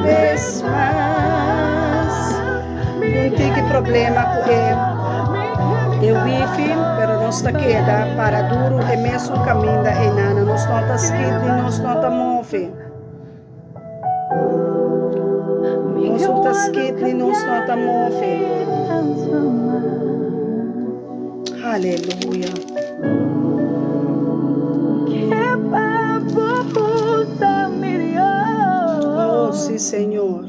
vez más. Não tem problema com o wifi, pero nós está queda para duro e mesmo caminho da enana, nós não está escrito, nós não está move. Nós não está escrito, nós não está move. Aleluia. Oh, sim, Senhor.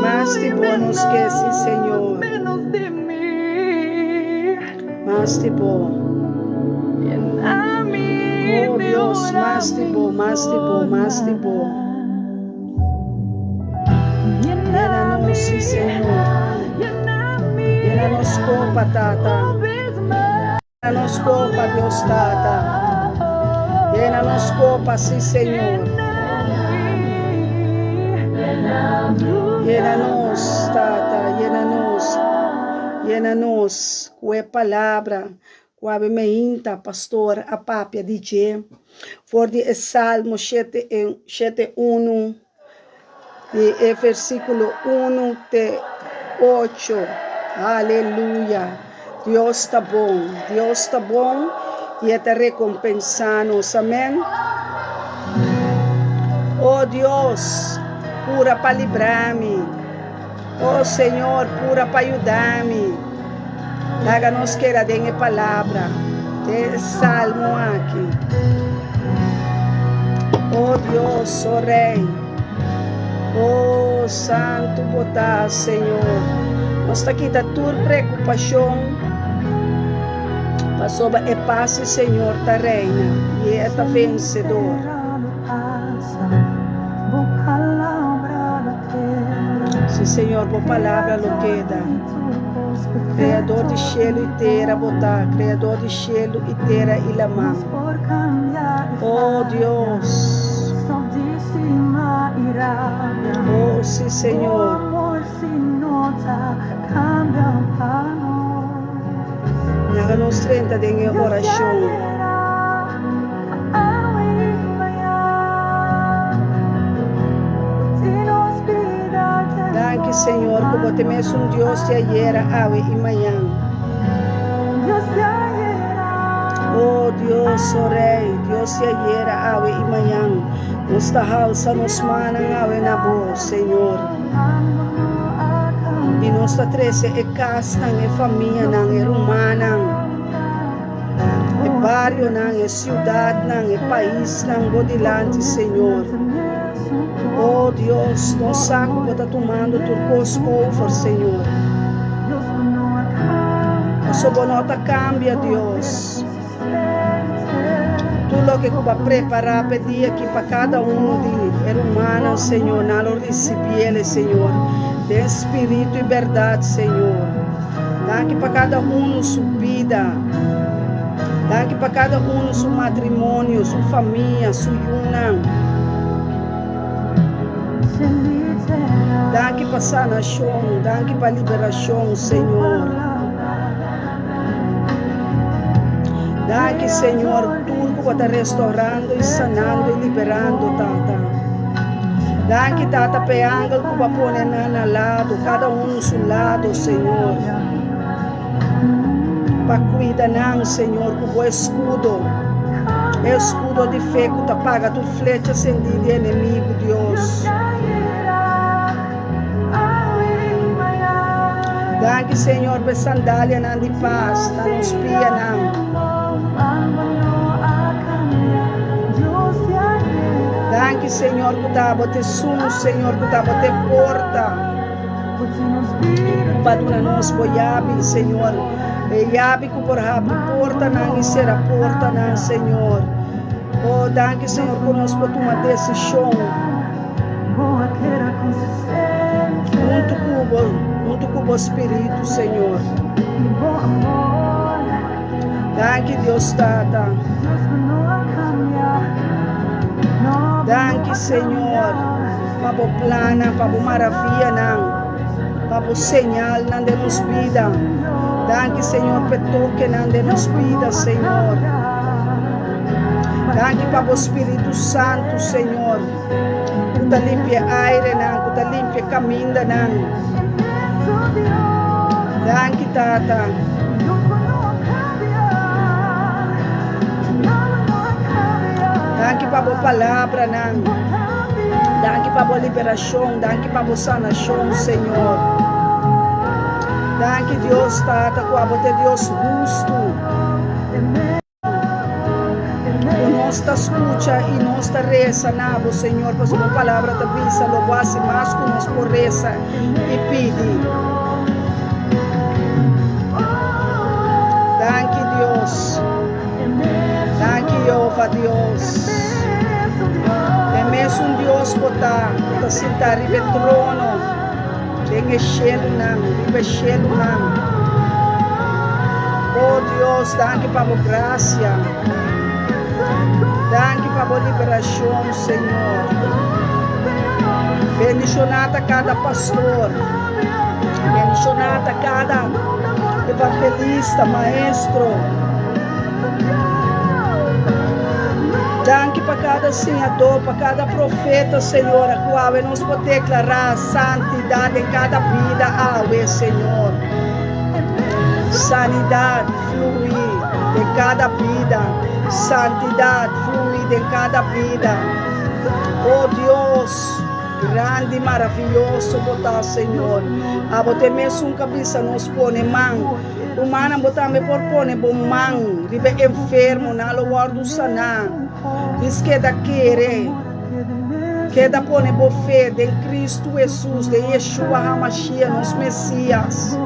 Mas te bom nos que sim, Senhor. Mas te bom. Oh, Deus, mas te bom, mas te bom, mas te bom. Llena-nos, sim, Senhor. Llena-nos copa, Tata. Llena-nos copa, Deus, Tata. Llena-nos copa, sim, Senhor. Llena-nos, Tata. Llena-nos com a palavra. Com a meinta, pastor, a papia, DJ. For de Salmo 7:1. E versículo 1 até 8. Aleluia. Deus está bom. Deus está bom e está recompensando. Amém. Oh Deus, pura para livrar-me. Oh Senhor, pura para ajudar-me. Haga-nos que era dengue palavra. De salmo aqui. Oh Deus, oh Rei. Oh Santo botar, Senhor. Nós está aqui da tua preocupação. Passou e passe, Senhor, tá reina. E é tá vencedor. Sim, Senhor, por palavra lo queda. Criador de cielo e terra, botar. Criador de cielo e terra e la mão. Oh Deus. Oh, sim, Senhor. Haga-nos 30 de oração. Danke, Senhor, que você mesmo um Deus de ayer, hoje e amanhã. Oh Deus, oh Rei, Deus de ayer, hoje e amanhã. Nos tahalsa nos manang hoje na boa, Senhor. E nós está 13 e casa, e família, e rumana. E barrio, e cidade, e país, bodilante, Senhor. Oh Deus, nós saco que está tomando turcos over, Senhor. A sua bonota cambia, Deus. Tudo que vai preparar, pedir aqui para cada de humano, Senhor, na lo recibiele, Senhor. De espírito e verdade, Senhor. Dá aqui para cada sua vida. Dá aqui para cada seu matrimônio, sua família, sua união. Dá aqui para sanação, dá aqui para liberação, Senhor. Dá aqui, Senhor, tudo que está restaurando e sanando e liberando, Tata. Dá aqui, Tata, peangel que vai pôr na lado, cada no seu lado, Senhor. Para cuidar, Senhor, com o escudo. Escudo de fé que te apaga tu flecha acendida de inimigo, Deus. Dá aqui, Senhor, para sandália de paz, na nos pia, Danke, Senhor, que está a botar sumo, Senhor, que está a botar porta. Para nós, boiabe, Senhor. E yabe que por abre porta, não, e será porta, não, Senhor. Oh, danke, Senhor, que nós podemos tomar decisão. Junto com o Espírito, Senhor. Danke, Deus, Tata. Danke, Senhor, para o plano, para a maravilha, para o sinal de nos vida. Danke, Senhor, para toque de nos vida, Senhor. Danke para o Espírito Santo, Senhor. Kuta limpia aire nang, kuta limpia caminho nang. Danke, Tata. Danke para a palavra nang. Danke para a liberação, danke para a sanação, Senhor. Danke, Deus, Tata, com a Deus justo. Nossa escuta e nossa reza, nabo, Senhor, para sua palavra te visa, lo hace mais que nós por reza e pede. Danke, Deus. Danke, Jeová, Deus. É mesmo Deus botar, para sentar ribe trono, tem chelo não, ribe chelo não. Oh Deus, danke para a graça. Danke para a liberação, Senhor. Bendicionada cada pastor. Bendicionada cada evangelista, maestro. Danke para cada senhor, para cada profeta, Senhor, a qual nós podemos declarar a santidade em cada vida, Senhor. Sanidade fluir em cada vida. Santidade fluida em cada vida. Oh Deus, grande e maravilhoso botar, Senhor. A botar mesmo cabeça nos põe mão. Humana botar me por põe bom mão. Ribe enfermo na lugar do sanar. Diz que da querer. Que da põe boa fé de Cristo Jesus, de Yeshua HaMashiach, nos Messias.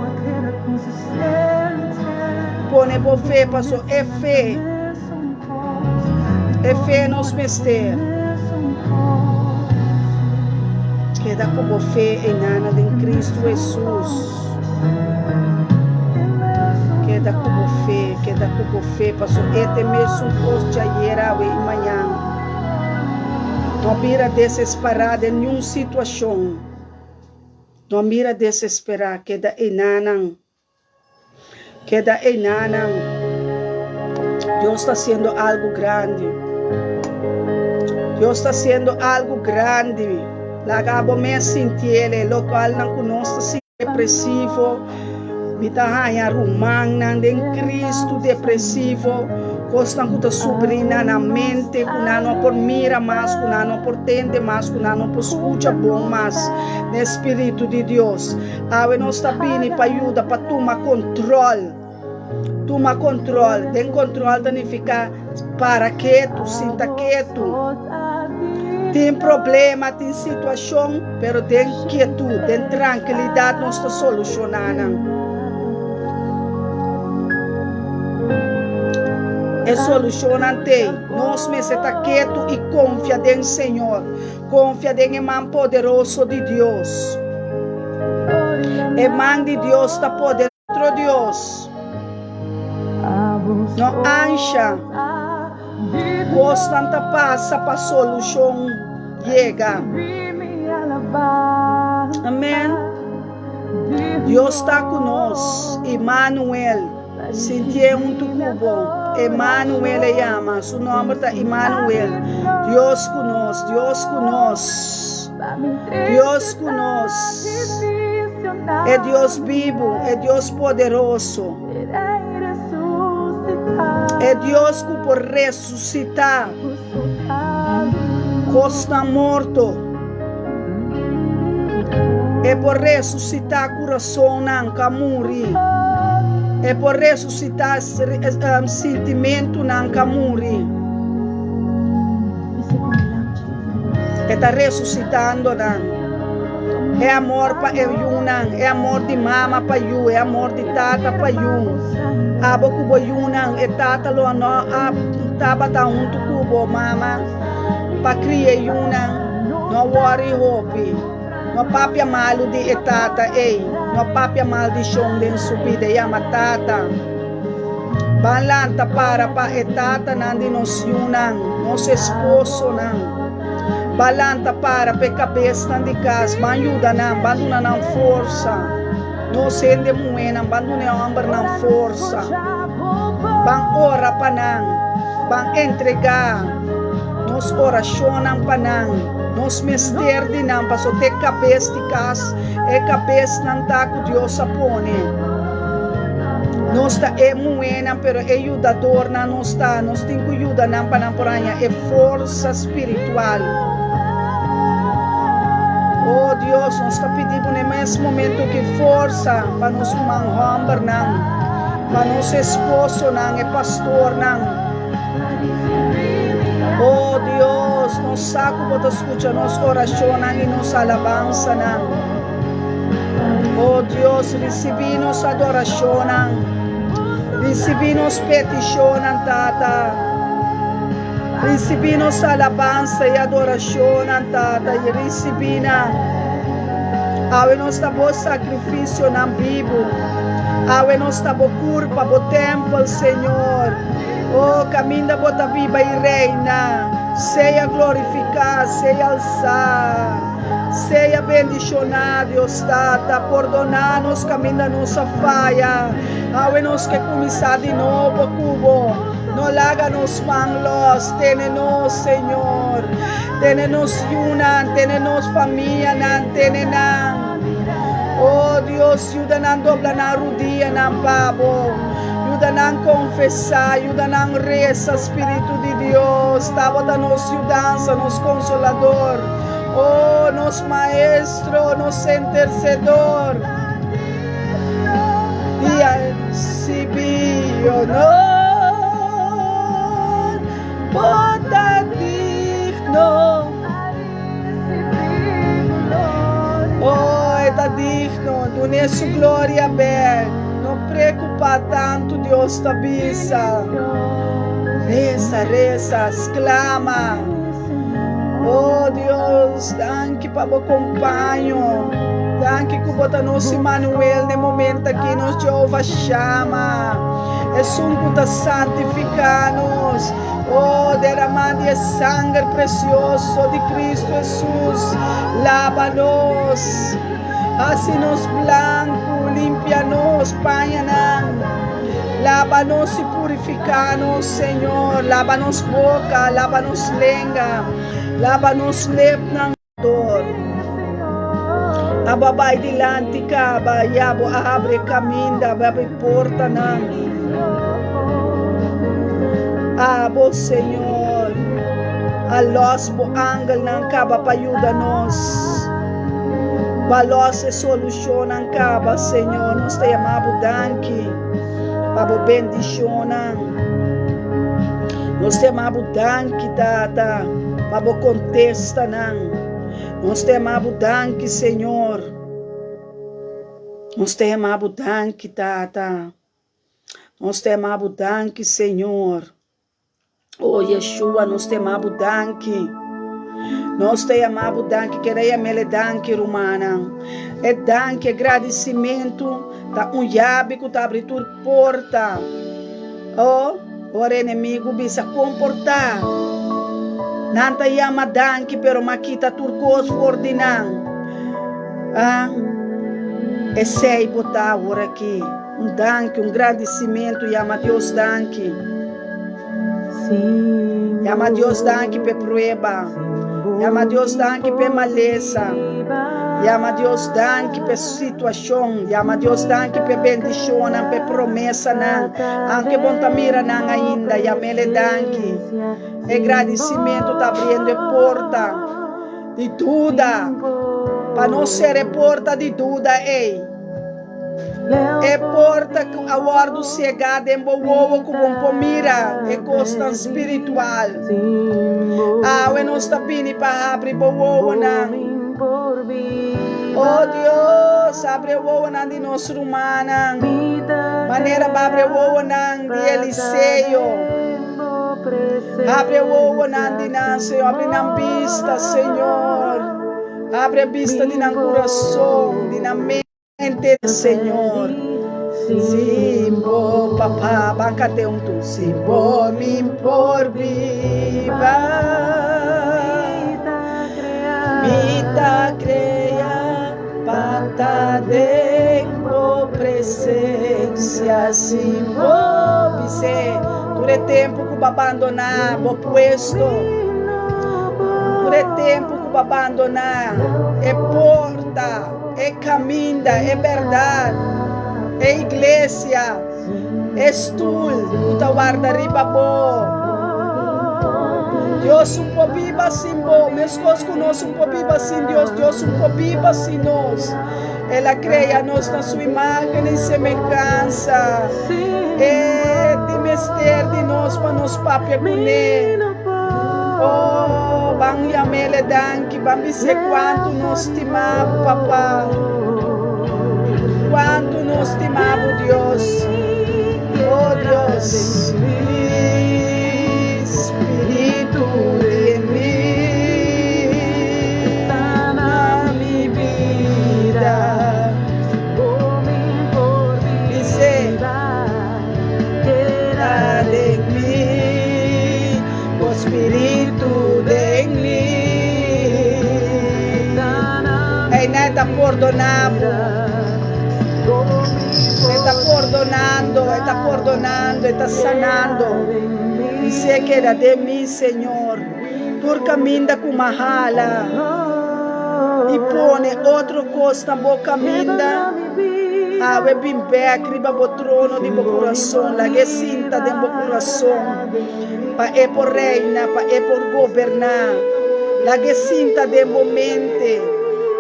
Põe boa fé, pastor, é fé. É fé nos mester. Queda como fé em nada de Cristo Jesus. Queda como fé, passou este mesmo posto ayer e amanhã. Não mira desesperar em nenhuma situação. Não mira desesperar, queda em nada. Queda em nada. Deus está fazendo algo grande. Deus está fazendo algo grande. Lagabo me sentir local não conosco depressivo. Mitahaya rumang nang den Cristo depressivo. Costan kuta sobrina na mente, kunano por mira mais, kunano por tende mais, kunano por escuta bom mais. No Espírito de Deus. Ave nos tapini para ajuda para tomar controle. Toma controle. Den controle significa para quieto, sinta quieto. Tem problema, tem situação, pero tem quietude, tem tranquilidade, nós está solucionando. É solucionante. Nós me está quieto e confia no Senhor. Confia no irmão poderoso de Deus. Irmão de Deus está poderoso, Deus. Não acha. Constante passa para a solução chega. Amém. Deus está conosco. Emmanuel. Sentia cubo. Emmanuel chama. Seu nome está Emmanuel. Deus conosco. Deus conosco. Deus conosco. É Deus vivo. É Deus poderoso. É Deus que por ressuscitar está morto. É por ressuscitar coração não camuri. É por ressuscitar sentimento não camuri. Está ressuscitando não. É amor para eu não. É amor de mama para eu. É amor de tata para eu. Abo kubo yunang etata lo ano tabata junto kubo mama pa kriye yunang no worry hopi no papia malu di etata no papia mal di shong den subida ya matata balanta para pa etata nandi nos yunang nos esposo nang balanta para pe cabeça nandi kas banjuda nang banduna nang força. Não sende moena, abandone a amber na força. Bang ora panang, bang entregar, nos oração ng panang, nos mister din ang pasotek kapes tikas, kapes ng tako Diyos sa pone. Nos ta emuenan pero ayudador na nos tinkuyuda ng panamporanya força espiritual. Oh Deus, nós está pedindo nesse momento que força para nos manhombar ng, para nos esposo ng, pastor ng. Oh Deus, nos saco bota escucha nos oração ng, e nos alabanza ng. Oh Deus, recebi nos adoração ng, recebi nos petição ng Tata. Recebi nos alabanza e adoração ng Tata, e recebi na. Awe nos tabo sacrifício ng Bibo. Awe nos tabo curpa, bo temple, Senhor. Oh, caminda bota viva e reina. Seja glorificado, seja alçado. Seja bendicionado, Deus Tata. Perdonar-nos, caminda nossa falha. Awe nos que começar de novo, cubo. No láganos manglos, tenenos, Senhor. Tenenos yunan, tenenos família, tenenan. Oh Deus, ajuda na dobla na rodia ng pabo. Ajuda na confessar, ajuda na reza, Espírito de Deus. Tabota nos ajudança, nos consolador. Oh, nos maestro, nos intercedor. Dia sibio, no. Bota digno. Oh, está digno. Dune su glória bem. Não preocupa tanto, Deus te avisa. Reza, reza, exclama. Oh, Deus, danke para o companho. Danke que bota nos Emmanuel no momento que nos Jeová chama. É sunta santificar-nos. Oh, derramando o sangue precioso de Cristo Jesus. Lava-nos. Assim nos blanco, limpia-nos, panha-nos. Lava-nos e purifica-nos, Senhor. Lava-nos boca, lava-nos lenga. Lava-nos lepnang dor. Ababay dilante ka, bayabo, abre caminda, abre porta nang. Abo, Senhor, alos bo angal ng kaba, payuda-nos. Balos e solusyon ng kaba, Senhor, nos te amabo danki, pabo bendisyonan. Nos te amabo danki, Tata, pabo contesta nang. Nos te amabo danki, Senhor. Nos te amabo danki, Tata. Nos te amabo danki, Senhor. Oh, Yeshua, nos te amabo danki. Nos te amabo danki, queria mele danki, romana. É danki, agradecimento, tá yabico, tá abrir porta. Oh, ora inimigo bisa comportar. Nanta yama danki, pero makita turcos fordinang. Ah, é sei botar agora aqui. Danki, agradecimento, yama Deus danki. Yama Deus danki pe prueba. Yama Deus danki pe maleza. Yama Deus danki pe situação. Yama Deus danki pe bendição, pe promessa na. Anche bontamira nang ainda. Yamele danki. Agradecimento tá abrindo a porta de dúvida. Para não ser porta de dúvida, ei. É porta que aguardo cegada em boa como um pomira. É costa espiritual. Ah, nós está pini para abrir boa na. Oh Deus, abre boa na de nosso humana. Maneira para abrir boa na de Eliseu. Abre boa na de Senhor, abre na vista, Senhor. Abre a vista de na coração, de na mente. Senhor, Simbo, papá, bancate tu, Simbo, mi por viva, vida crea, pata de presença, Simbo, vice, dure tempo que abandonar, bo puesto, para abandonar. É porta, é caminho, é verdade, é igreja, é estul, uta guarda riba bo. Deus um pouco viva assim bom, meus coisas conosco um pouco viva assim Deus um pouco viva assim nós. Ela cria nós na sua imagem e semelhança. É de mestre de nós para nos papia com ele. Oh, vamos chamar-lhe danke, vamos dizer quanto nós estimamos, papá. Quanto nós estimamos, Deus. Oh, Deus. Espírito de mim, na minha vida. Dice, queda de mim, o Espírito de mim. E neta perdonamos. Está perdonando, está sanando. Dice que era de mim, Senhor, por caminho com uma rala e põe outra coisa na boca caminho. Ave bem back, riba bo trono de bo coração, la que sinta de bo coração, pa é por reina, pa é por governar, la que sinta de momento,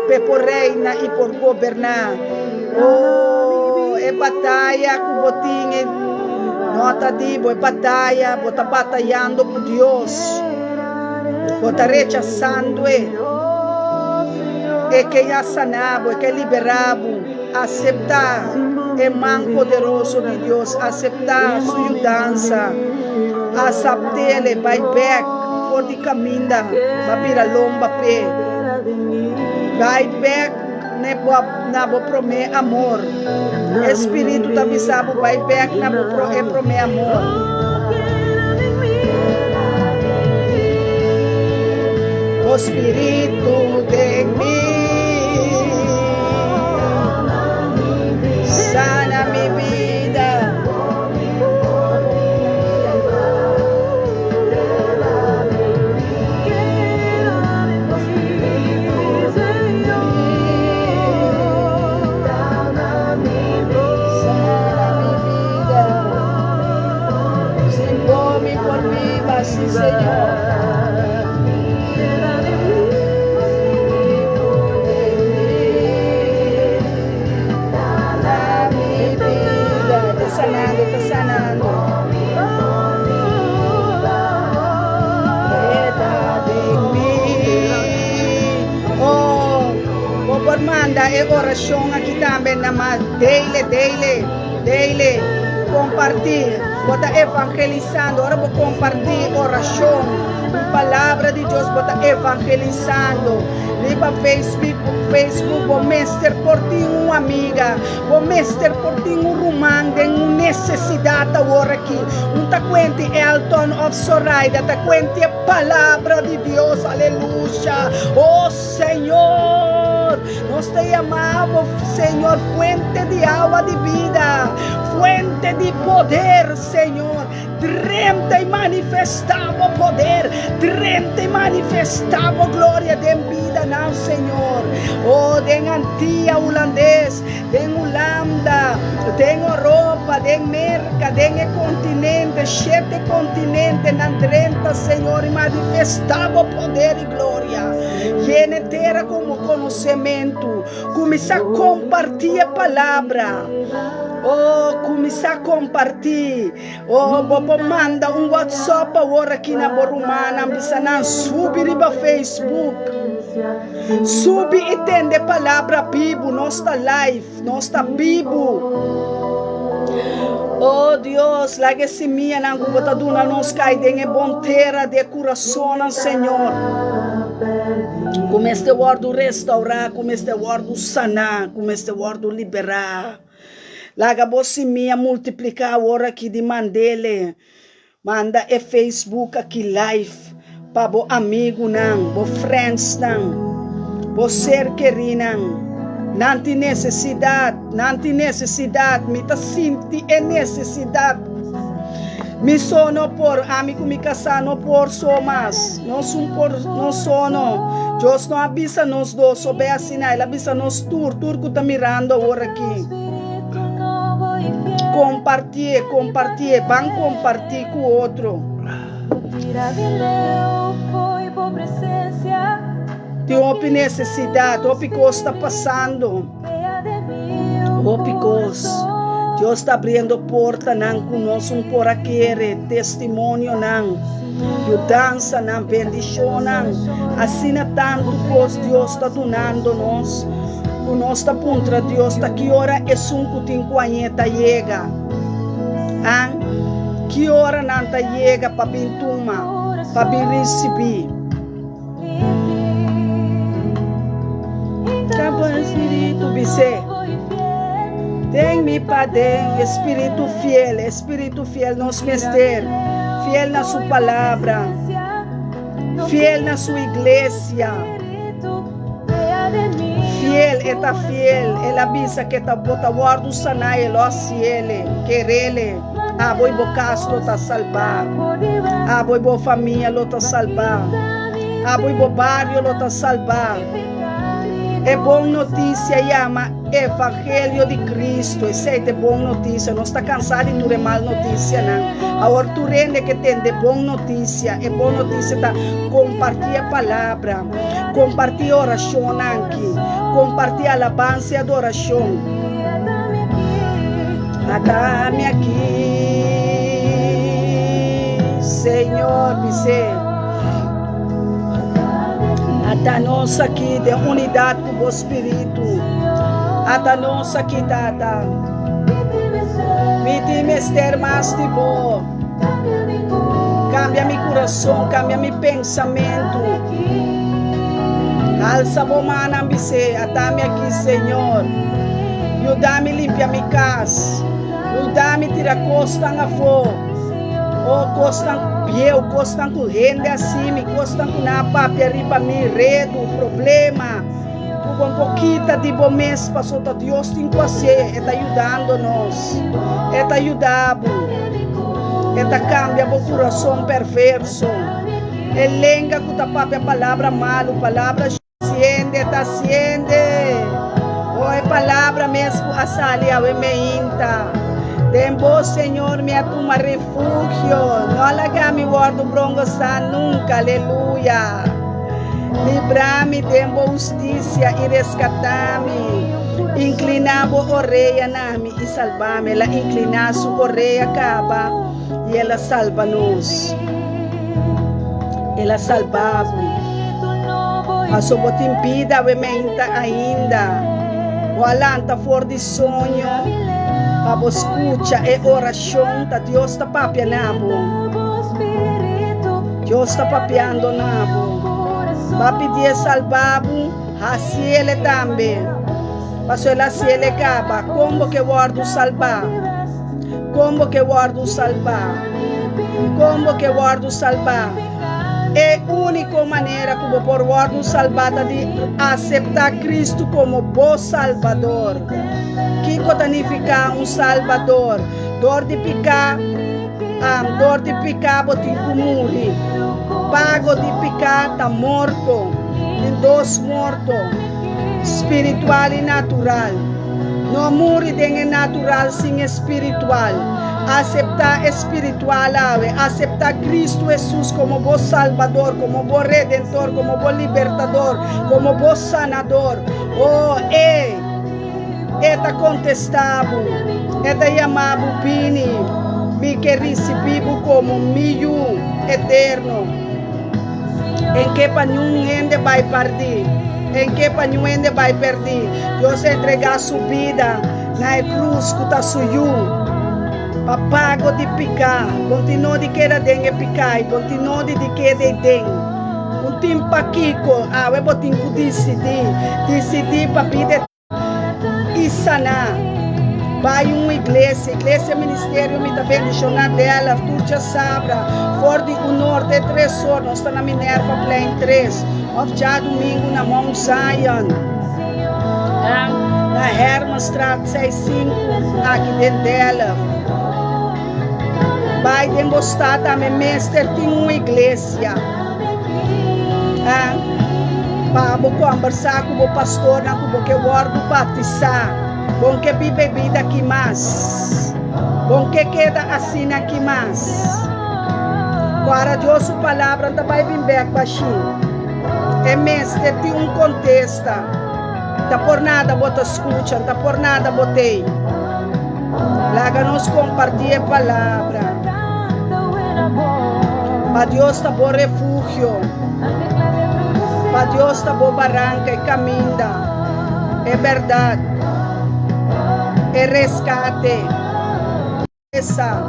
pa por reina e por governar. Oh, é batalha com botinho. Nota dibo, é batalha, bota batalhando por Deus, bota rechazando, é que já sanado, é que liberado, aceitar, é mão poderoso de Deus, aceitar sua mudança, aceitar, vai back, for de caminho, vai virar lomba pé, vai back, na bo prome amor. Espírito da visão vai back na bo prome amor. O Espírito de mim sana minha vida. Sim, Senhor. Na minha vida, está sanando, está sanando. Verdade em mim. Oh, vou mandar a oração aqui também, na daily, compartilhar. Bota evangelizando, agora vou compartilhar oração, a palavra de Deus, bota evangelizando. Riba Facebook, vou mostrar por ti uma amiga, vou mostrar por ti romano, tem uma necessidade agora aqui. Não está quente Elton of Soraya, está quente a palavra de Deus, aleluia. Oh Senhor, nós te amamos, Senhor, fuente de água de vida, fuente de poder, Senhor. Drente e manifestava poder, drente e manifestava glória de vida, não, Senhor. Oh, tem Antia holandês, tem Holanda, tem Europa, tem América, tem continente, 7 continentes, na drenta, Senhor, e manifestava poder e glória. Viene terra como conhecimento, começar a compartilhar a palavra. Oh, começar a compartilhar. Oh, vou mandar WhatsApp agora aqui na Borumana, precisa subir para Facebook. Sube e tende a palavra Bíblia, nossa live, nossa Bíblia. Oh Deus, lague se minha não bota duna nos cai de bom terra de coração, Senhor. Como este word restaurar, como este word sanar, como este word liberar. Laga você minha multiplicar agora aqui de mandele. Manda e Facebook aqui live. Para bo amigo não, bo friends não. Bo ser querido não. Não tem necessidade, me tá senti é necessidade. Mi sono por amigo mi casa no por so mas. No sono. Dios no avisa nos dos. Sobe assim, ele avisa nos tur que tá mirando agora aqui. Compartir. Van compartir com o outro. Tem outra necessidade, outra coisa está passando. Outra coisa. Deus está abrindo porta não conosco por aquele testemunho não, mudança não, bendição não. Assim é tanto coisa Deus está donando nós. O nosso pontra Deus está que hora é 5:50 chega. Que hora não está chega para bintuma, para receber. Cabo Espírito Bise. Tem-me para dentro, Espírito fiel nos mestre, fiel na sua palavra, fiel na sua igreja, fiel, ele avisa que está bota guardo sanai, ele ele, querele, boi bocas lo tá salvar, boi bo família lo tá salvar, boi bo barrio lo tá salvar. É boa notícia, chama Evangelho de Cristo. Essa é boa notícia. Não está cansado de ter mal notícia, não. Agora tu rende que tem de boa notícia. É boa notícia tá compartilhar a palavra, compartilhar oração aqui, compartilhar alabança e adoração. Dá-me aqui, Senhor, dizer. Ata nós aqui de unidade com o Espírito. Ata nós aqui, Tata. Me mester mais de boa. Cambia meu coração, cambia meu pensamento. Alça a mão, ambise. Ata-me aqui, Senhor. Ajuda-me a limpar minha casa. Ajuda-me a tirar costa na fogo. Oh, costa eu gosto com rende assim, me gosto com na papia riba me redo, problema. Com um pouquinho de bom mês passou a Deus tem que fazer, está ajudando nós, está ajudando, está cambia o coração perverso. Ele lenga com a papia palavra malo, palavra siende, está siende. Oh, é palavra mesmo a salia o meinta. Tempo, Senhor, me atuma refúgio. Não alaga-me guardo bronco san nunca, aleluia. Libra-me, tempo justiça e rescata-me. Inclinava a orelha nami e salva-me. Ela inclina sua orelha acaba e ela salva-nos. Ela salva-me. A sua bote impida, menta ainda. O alanta for de sonho. Pabo escucha e oração, tá Deus está papiando. Deus está papiando nabo. Papi dia salvabo, assim ele também. Passo ele assim ele acaba. Como que guardo salvar? Como que guardo salvar? Como que guardo salvar? É a única maneira como por guardo salvada de aceitar Cristo como bom Salvador. Que significa Salvador? Dor de picar, botin kumuri. Pago de picar, tá morto. Tem dois mortos, espiritual e natural. Não morre de natural sem espiritual. Aceitar espiritual, aceitar Cristo Jesus como bom Salvador, como bom Redentor, como bom Libertador, como bom Sanador. Oh, eta contestavo, eta chamavo Pini, me que recebivo como meu eterno. Em que para nenhum ende vai perder, em que para nenhum ende vai perder. Deus entregar sua vida na cruz que está suyo. Papago de picar, continua de querer dengue picar, continua de querer dengue. Um tempo aqui, eu vou ter que decidir para pedir e sanar. Vai uma igreja ministério, me está bendicionando dela, tu já sabe, for de o norte 3 horas, nós estamos na Minerva Plain 3, já domingo na Mount Zion, na Herman Straat 65, aqui dentro dela. Vai demostrar também, mestre, tem uma igreja. Para conversar com o pastor, com que guardo batizar. Bom que bebida aqui mais. Bom que queda assim aqui mais. Para Deus a palavra não vai vir back baixinho. É mestre, tem um contesta. Tá por nada bota escuta, tá por nada botei. Laga nos compartilha a palavra. Para Deus tá bom refúgio. Para Deus tá bom barranca e caminha. É verdade. É resgate. Essa,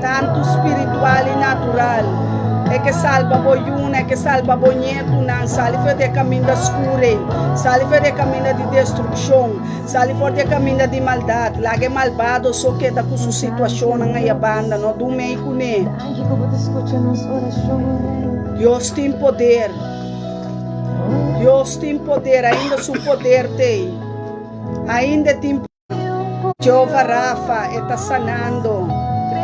tanto espiritual e natural. É que salva boiuna, é que salva bonito, não salva de caminho da escura, salva de caminho de destruição, salva de caminho de maldade. Lá é malvado, só que está com sua situação na banda, não do meio com ele. Deus tem poder. Deus tem poder, ainda seu poder tem. Ainda tem poder. Jeová Rafa está sanando.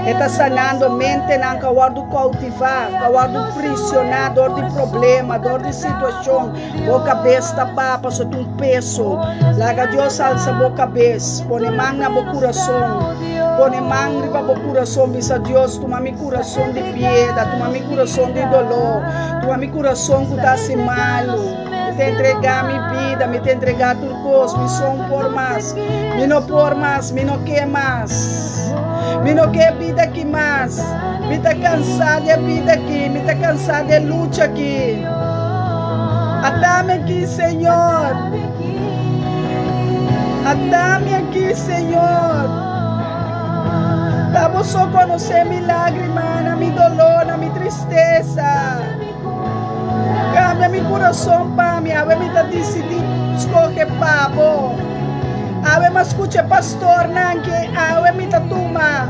Está sanando mente, não cawardo cautivar, cawardo prisionar, dor de problema, dor de situação. Boa cabeça papa, só um peso. Laga Deus alça boa cabeça, põe mão na boa coração. Põe mão na boa coração, bisa Deus, toma meu coração de piedade, toma meu coração de dolor, toma meu coração que está se malo. Me te entregar minha vida, me te entregar tudo coisa, me som por mais, me não por mais, me não quer mais. Me não quer vida aqui mais. Me está cansado de vida aqui. Me está cansado de luta aqui. Atame aqui, Senhor. Atame aqui, Senhor. Vamos só conhecer minha lágrima, na minha dolor, na minha tristeza. Cambia meu coração para mim. Ave me está decidindo escolher pavo. Ave me escuta pastor, não que ave me está toma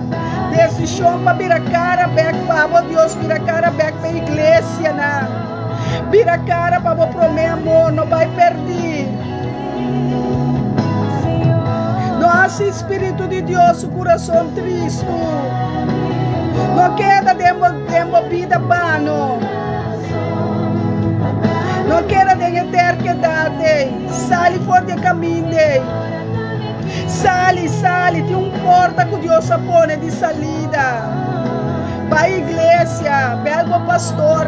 decisão para vir a cara back para Deus, vir a cara back para a igreja, não. Vir a cara para o meu amor, não vai perder. Nosso Espírito de Deus, o coração triste. Não queda de vida pano. Não queda de eternidade. Sai fora de caminho. Sali, tem um porta que Deus põe de salida. Para a igreja, belo pastor,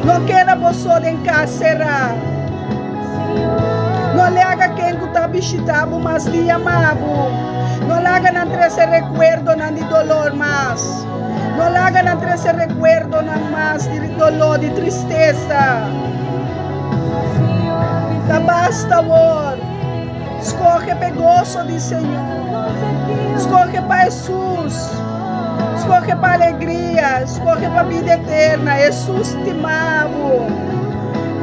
não queira você encarcerar. Não lega quem está visitando, mas lhe amado. Não lega na trece recuerdo não de dolor mais. Não lega na trece recuerdo não mais de dolor, de tristeza. Tá basta, amor. Escolhe para gozo do Senhor. Escolhe para Jesus. Escolhe para alegria. Escolhe para vida eterna. Jesus te amo.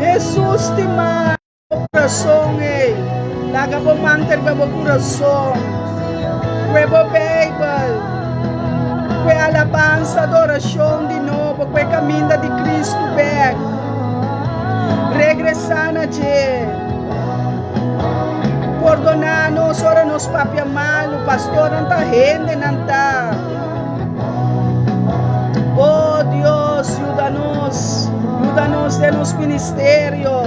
Jesus te ama. Coração, laga para manter o coração. Nuevo Bible. Que alabança, adoração de novo. Que caminho de Cristo back. Regressar na gente. Perdonar-nos, ora nos papia malo, pastor não está rende, não está. Oh Deus, ajuda-nos de nos ministério,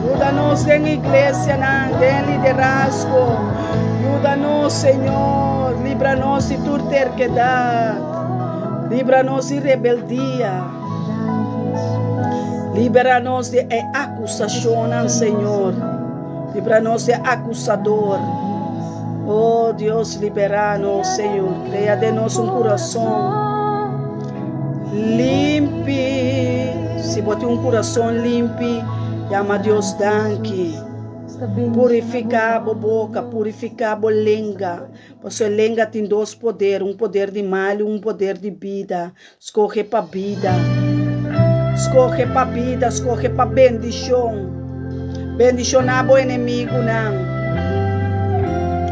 ajuda-nos de igreja, de liderazgo, ajuda-nos, Senhor, livra-nos de tua terquedade, livra-nos de rebeldia, libera-nos de acusação, Senhor. Livra-nos de acusador. Oh Deus, libera-nos, Senhor. Cria de nós um coração limpe. Se bote um coração limpo, chama Deus danke. Purificar a boca, purificar a língua. Porque a língua tem dois poderes, um poder de mal e um poder de vida. Escolhe para vida. Escolhe para vida, escolhe para bendição. Bendicionar o inimigo, não.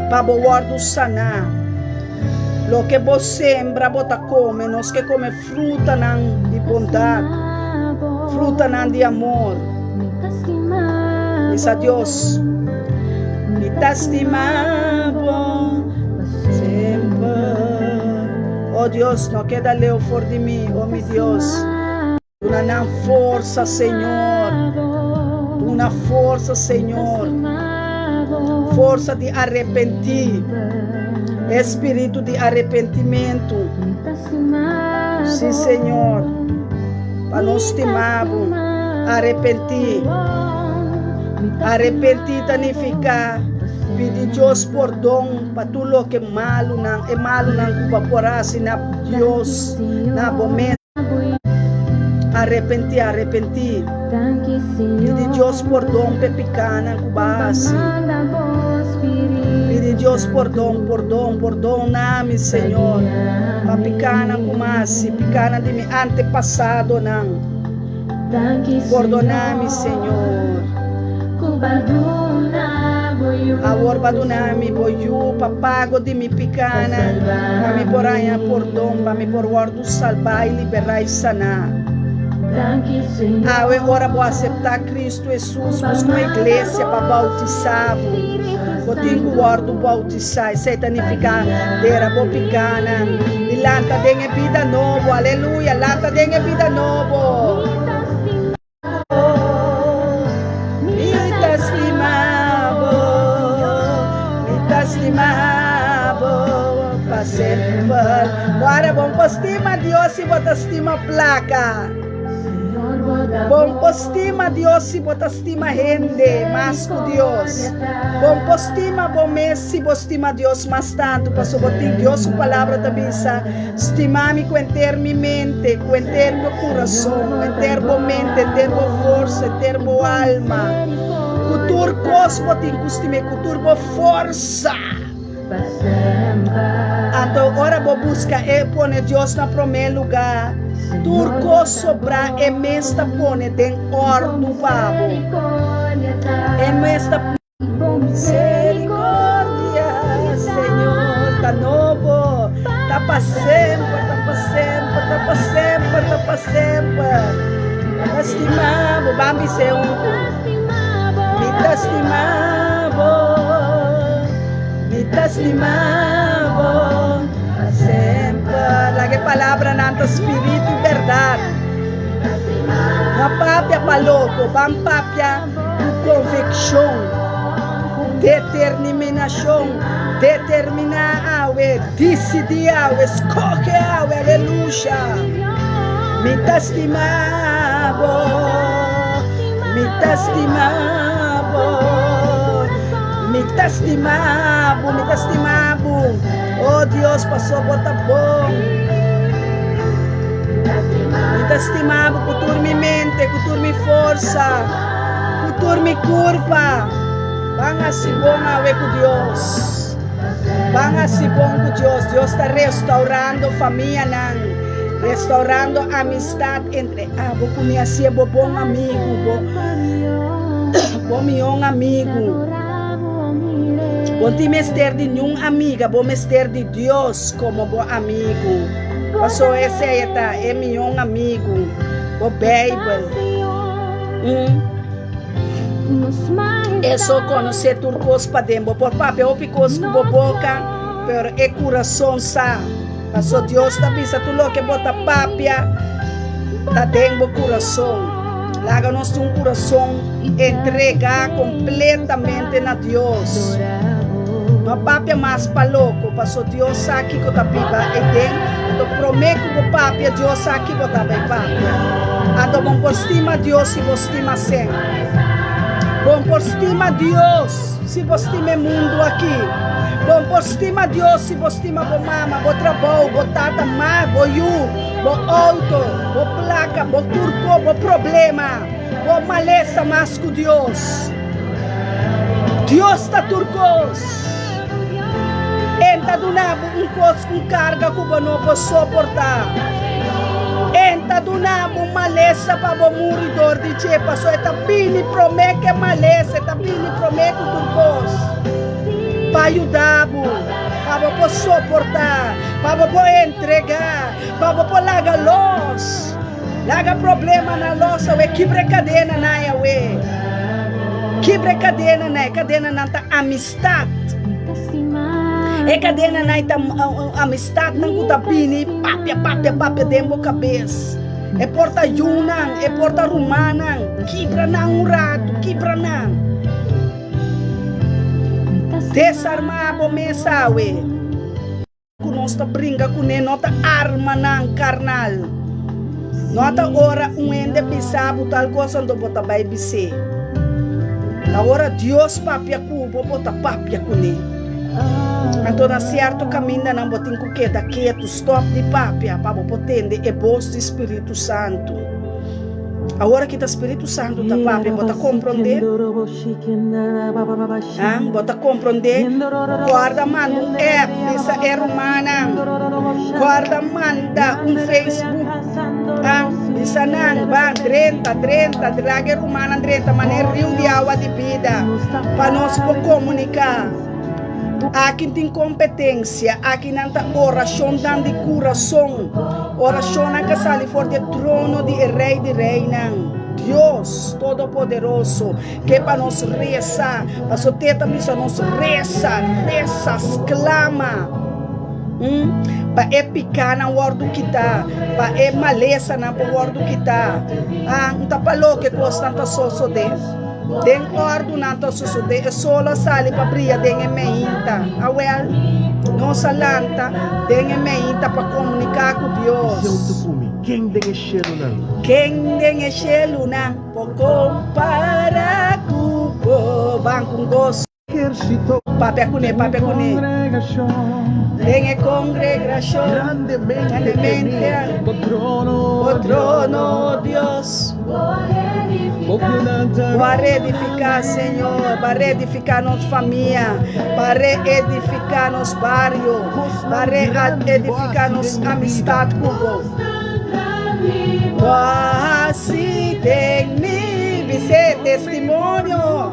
Para o guardo sanar. Lo que você sembra, você come. Nós que come fruta não de bondade. Fruta não de amor. Diz a Deus. Me estimava sempre. Oh Oh Deus, não queda leu for de mim, oh meu Deus. Una força, Senhor. Una força, Senhor. Força de arrepentir. Espírito de arrependimento. Sim, Senhor. Para nós temarmos. Arrepentir. Arrepentir significa pedir Deus perdão para tudo que é malo não cubaporá se na Deus na momento. Arrepentir. Pedir Deus perdão para pecar na cubase. Pedir Deus perdão nami, Senhor. Para pecar na cubase, pecar na de mi antepassado não. Perdonami, Senhor. Awor badunami boyu papago de mi picana. Kami poraya perdão, kami porwar do salvar e liberar e sanar. Awe ora vou aceitar Cristo Jesus, mas com a igreja para bautizar. Vou ter que guardar bautizar, significa dera vou picana. E lata dengue vida novo, aleluia, lata dengue vida novo. Estimado para sempre. Agora vamos estimar Deus e botar estima placa. Vamos estimar Deus e botar estima gente, mais que Deus. Vamos estimar bom mês e estimar Deus mais tanto, para botar Deus a palavra também sa. Estimar-me com inteira mente, com inteiro meu coração, com inteira minha mente, inteira minha força, inteira minha alma. Cultura cosmo tem costume, cultura força. Então agora vou buscar e pôr Deus na primeiro lugar. Turco sobra e mesta pone tem or do babo. E mesta misericórdia, Senhor, tá novo, tá para sempre, tá para sempre, tá para sempre, tá para sempre. Estimado, vamos ser me estimavo sempre. Lagi palavra nanta espírito e verdade. Uma papia para louco, uma papia com convicção, determinação, determinar, decidir, escolher, aleluia. Me estimavo. Me estimavo. Oh Deus, passou bota bom. Me estimavo, cultura minha mente, cultura minha força, cultura minha curva. Vanga se bom a ver com Deus. Vanga se bom com Deus. Deus está restaurando família, restaurando amistade entre vou conhecer bom amigo, bom meu amigo. Bom te mester de nenhum amiga, bom mester de Deus como bom amigo. Passou esse aí tá, é meu amigo, bom Bible. É só conhecer turcos para dentro, por papel picos com boca, pero é coração sa. Passou Deus tá pensa tudo que bota papia, tá dentro do coração. Láganos um coração entregar completamente na Deus. Uma papia mais para louco, passou Deus aqui com a pipa e tem, eu prometo que o papia Deus aqui com a papia. Então vamos estimar Deus se você estima sempre. Vamos estimar Deus se você estima mundo aqui. Vamos estimar Deus se você estima a mama, o trabalho, o tata, o auto, o placa, o turco, o problema, o maleza mais com Deus. Deus está turcos. Enta do nabo com carga que eu não posso suportar. Enta do nabo maleza para o muridor de chepa. Só é tapini promete que maleza, tapini promete turcos. Para ajudar, para suportar, para entregar, para lagar luz. Laga problema na loja, quebra cadena na yawe. Quebra cadena na amistade. E cadena naita amistad nang kutapini, papia dembo cabeça. E porta yunang, e porta rumanang, quebra nang urato, quebra nang. Desarmabo mesawe. Kunosta brinca com nota arma nang carnal. Nota ora ende bisabo tal coisa do bota vai bise. Na hora Deus papia cubo bota papia kune. Então na certo caminho não botin com queda quieto stop de papia para potende e voz do Espírito Santo. Agora que o Espírito Santo tá papia bota compreender. Bota compreender. Guarda mano bisa humana. Guarda manda Facebook. Bisa nang bang 30 drag humana 30 maneira rio de água de vida para nós comunicar. Aqui tem competência, aqui não tem oração de coração, oração que sai fora do trono de rei de reina. Deus Todo-Poderoso, que para nós rezar, para sua teta missa nós reza, clama. Para picar na hora do que está, para maleza na hora do que está. Não está para que custa tanto só de. Den ordunanto susude e solo sali pa bria den e meinta. Awel, não salanta den e meinta para comunicar com Deus. Quem den e chelo não po compara com banco gosto. Papia cune. Den e congregação grandemente o trono Deus. Para edificar, Senhor, para edificar nossa família, para edificar nosso bairro, para edificar nossa amistade com você. Assim tem me ser testemunho,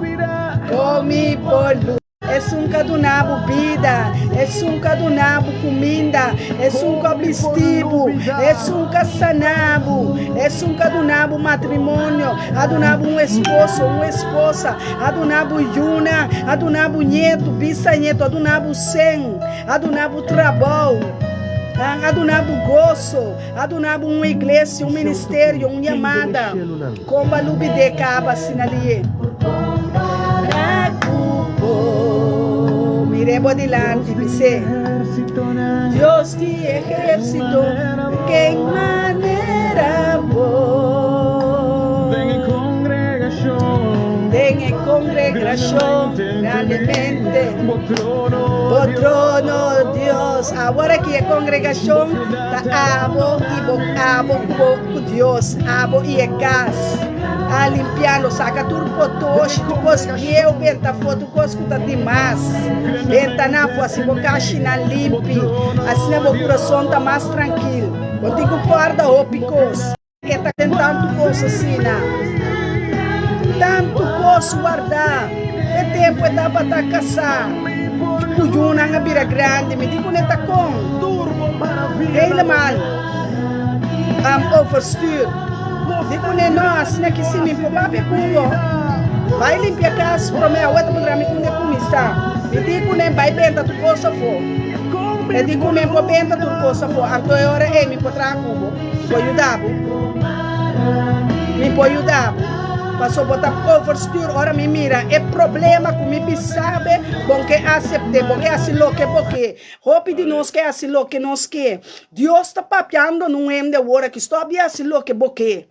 come por luz. É um cadunabo vida, é um cadunabo comida, é um vestido, é um casanabo, é um cadunabo matrimônio, adunabo esposo, uma esposa, adunabo yuna, adunabo neto, bisneto, adunabo sen, adunabo trabalho, adunabo gozo, adunabo uma igreja, um ministério, uma chamada, como a lubide caba sinalie. Miremos adelante, dice Dios de ejército, que en manera den en congregación, grandemente, por trono Dios. Ahora que a congregación está abo con Dios, abo y egas. A limpiando, saca tudo potoshi, tu cosqueu, benta foto, coscuta demais. Benta na foto, se boca na limpe, assim o coração tá mais tranquilo. Eu digo guarda ópicos, que tá tentando coisa assim, tanto coisa guardar, é tempo dá para tá caçar. Pujuna nga bira grande, me digo neta com, helemaal, overstuur. Digo nem nós, né que se me poupar cubo, vai limpar a casa para mim, a outra mulher me conhe comissar. Me digo nem vai benta tu coisa for. Eu digo nem vou benta tu coisa for. Então é hora me pode trazer cubo, pode ajudar, me pode ajudar. Passou botar overstuur, ora me mira, é problema que me sabe, bom que aceitar, bom que assim lo que porque, hope de nós que assim lo que nós que, Deus está papiando num ende hora que estou bem assim lo que porque.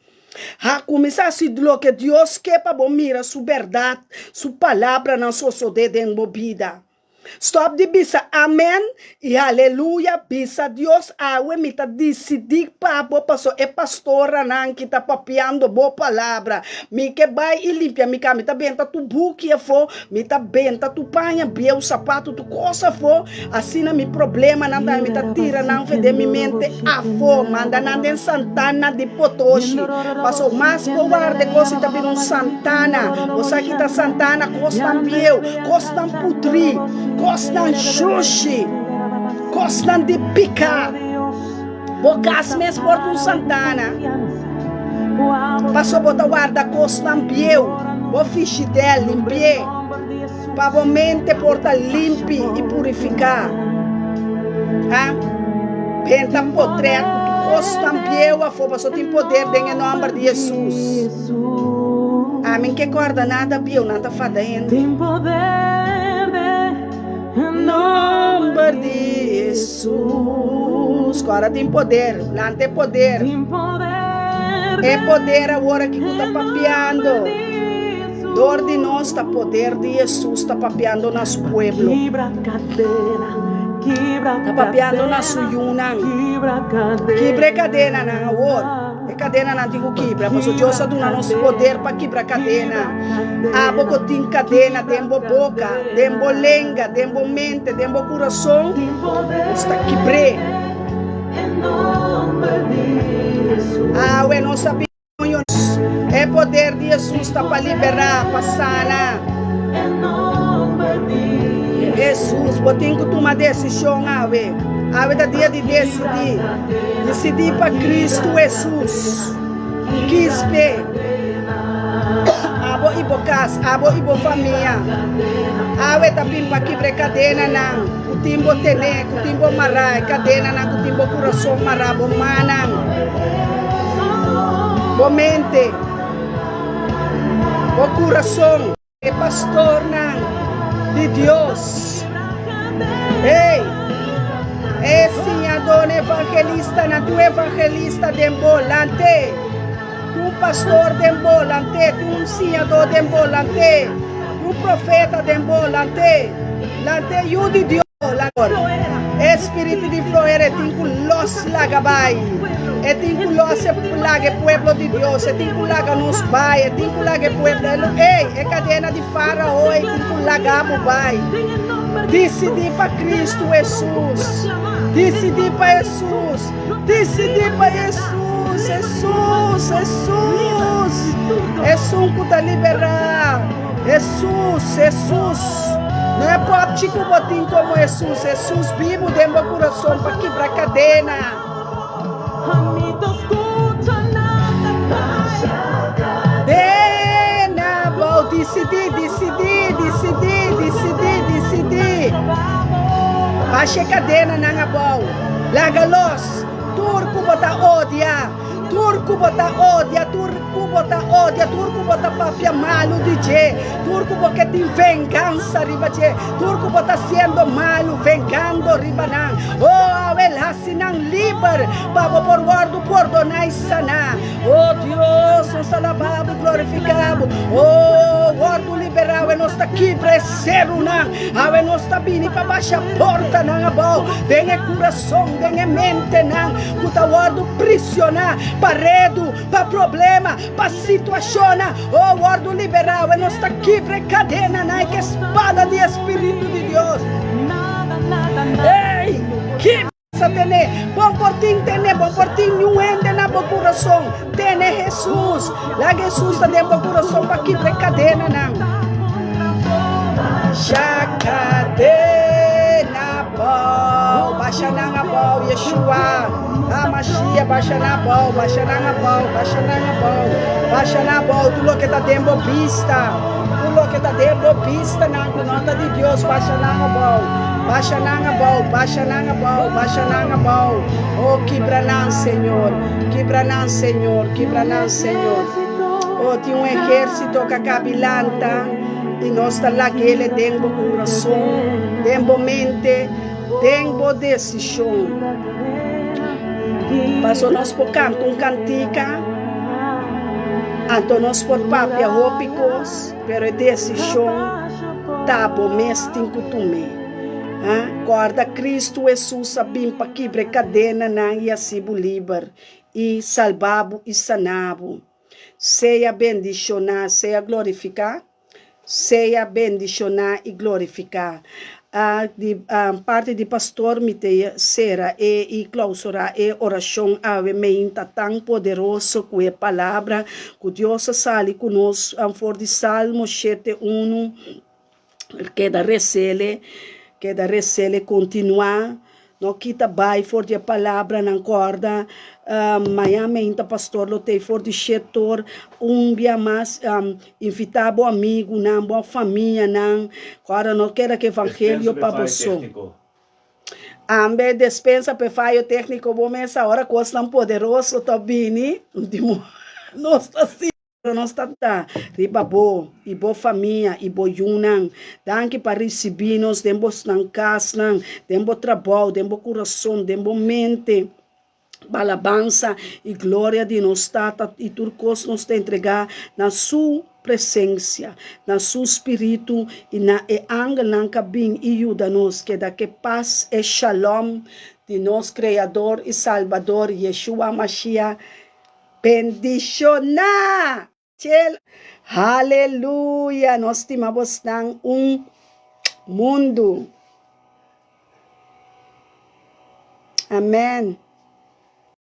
A começar a se lo que Deus quer para bom mira sua verdade, sua palavra na sua sodede envolvida. Stop de bisa amém e aleluia bisa Deus awe mita decidir para bo passo é pastora nan que tá papiando boa palavra me que vai e limpia me cá me tá benta tu buque fo me tá benta tu panha bia o sapato tu coça fo assim na me problema não dá me tá tira não fede me mente a fo manda nan den Santana de Potoshi passou mais boar de coisa tá bem um Santana você aqui tá Santana costa bieu costa putri costam xuxi, costam de picar, bocas mesmo por um Santana, passou botar guarda costam bieu, o fiche dela limpie, para a mente porta limpe e purificar. Penta poder, costambieu a foba, só tem poder em nome de Jesus. Amém, que guarda nada, biu, nada fadendo. Tem poder em Nome de Jesus. Agora tem poder, lá tem poder. Tem poder. É poder agora que está papeando. Dor de nós está poder de Jesus, está papeando nosso pueblo. Quebra cadena, quebra Está papeando nosso yunan. quebra cadena. Quebra cadena na agora. É cadena na antigo quebra, mas o Deus dá nosso poder para quebrar cadena. Abo que tem cadena, dembo boca, dembo lenga, dembo mente, dembo coração. Está quebré. Em nome de Jesus. É nossa opinião. É poder de Jesus para liberar, para sanar. Em nome de Jesus, você tem que tomar decisão, ave. Ave da dia de decidir. Decidir para Cristo Jesus. Quispe. Abo ibo casa, abo ibo família. Ave também para quebrar cadena não. O timbo tene, o timbo marai, cadena não, o timbo coração marabo manang. Bo mente. Bo coração. É pastor não de Deus. Ei. Esse adon evangelista, na tu evangelista dembolante, tu pastor dembolante, tu senador dembolante, tu profeta dembolante, lante you de Deus, Espírito de Floera, tinco los lagabay, tinco los laga pueblo de Deus, tinco laga nos bai, tinco laga pueblo, ei, é cadena de faraó, tinco lagabo bai. Decidir para Cristo Jesus. Decidir para Jesus. Decidir para Jesus. Jesus. Jesus. Jesus que está liberar. Jesus. Não é pop chico botinho como Jesus. Jesus vivo dentro do coração para quebrar cadena. Baixa cadena na ngabau. Lagalos. Turco bota odia. Turco bota odia. Turco bota odia. Turco bota papia malo DJ. Turco porque tem vengança riba je. Turco bota sendo malo, vengando riba nang. Oh, awel hasinang liber. Babo por guardo por donai sana. Oh Deus, nos alabamos, glorificamos. Oh, guardo liberal e nós tá aqui preceiro nang. Ave nós tá bini para baixa porta nang abau. Dengue coração, dengue mente nang. Kuta guardo prisionar, paredo, para problema, para situação. Oh, guardo liberal e nós tá aqui pre cadena nang que espada de Espírito de Deus. Ei, que tene, bom portinho, um ende na boa coração, tene Jesus, lá Jesus está dentro do coração para que cadena não, já cadena bom, baixa na bom, Yeshua, a Machia, baixa na bom, baixa na bom, tu lo que está dentro vista, que está dentro pista na nota de Deus, baixa na bom. Baixa na bom. Oh, quebra Senhor. Oh, tem um exército que cabilanta e nós está lá que ele tem coração, tem mente, tem decisão. Passou nós por canto cantica. Então nós por papia rópicos, pero decisão tá bom mesmo costume. Guarda Cristo Jesus sabim para quebrar cadena na e assim liber e salvabo e sanabo. Seja bendicionar, seja glorificar, seja bendicionar e glorificar. Parte de pastor miteia será e clausura e oração ave meinta tão poderoso que a palavra que Deus sale conosco for de Salmo 7:1 queda recele continuar no quita vai for de palavra na corda amanhã meinta pastor lotei for de setor dia mais invitado amigo na boa família não agora não quero que evangelho para você Ambe dispensa pe falho técnico bom essa hora costa poderoso também, último nós tá assim, nós tá riba bo e bo família e bo yunan, danke para receber nos dembos nan casa, dembo trabalho, dembo coração, dembo mente. Alabança e glória de nós tata e turcos nos te entregar na sua presença, na seu espírito e na angel nanka bem e ajuda-nos que daqui paz e shalom de nosso Criador e Salvador Yeshua Mashiach bendiciona. Aleluia, nós timamos ng mundo. Amen.